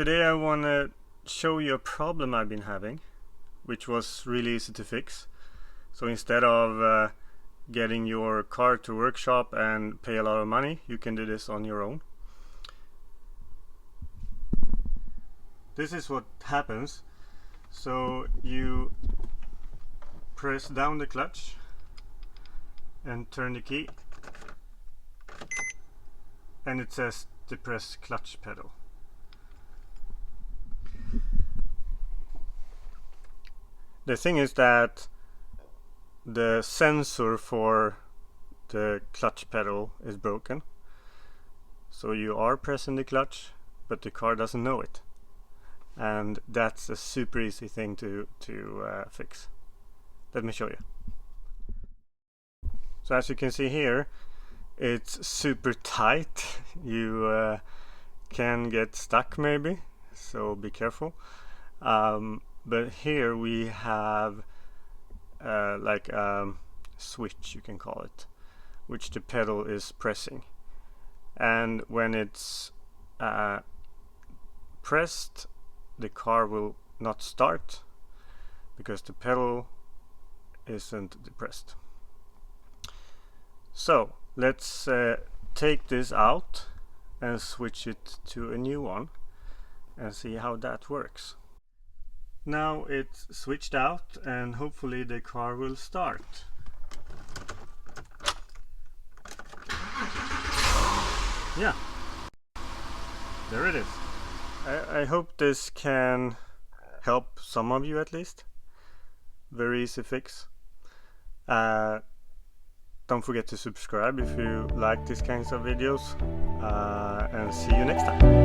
Today I want to show you a problem I've been having, which was really easy to fix. So instead of getting your car to workshop and pay a lot of money, you can do this on your own. This is what happens. So you press down the clutch and turn the key, and it says Depress clutch pedal. The thing is that the sensor for the clutch pedal is broken. So you are pressing the clutch, but the car doesn't know it. And that's a super easy thing to fix. Let me show you. So as you can see here, it's super tight. You can get stuck maybe, so be careful. But here we have like a switch, you can call it, which the pedal is pressing. And when it's pressed, the car will not start because the pedal isn't depressed. So let's take this out and switch it to a new one and see how that works. Now it's switched out and hopefully the car will start. Yeah, there it is. I hope this can help some of you at least. Very easy fix. Don't forget to subscribe if you like these kinds of videos, and see you next time.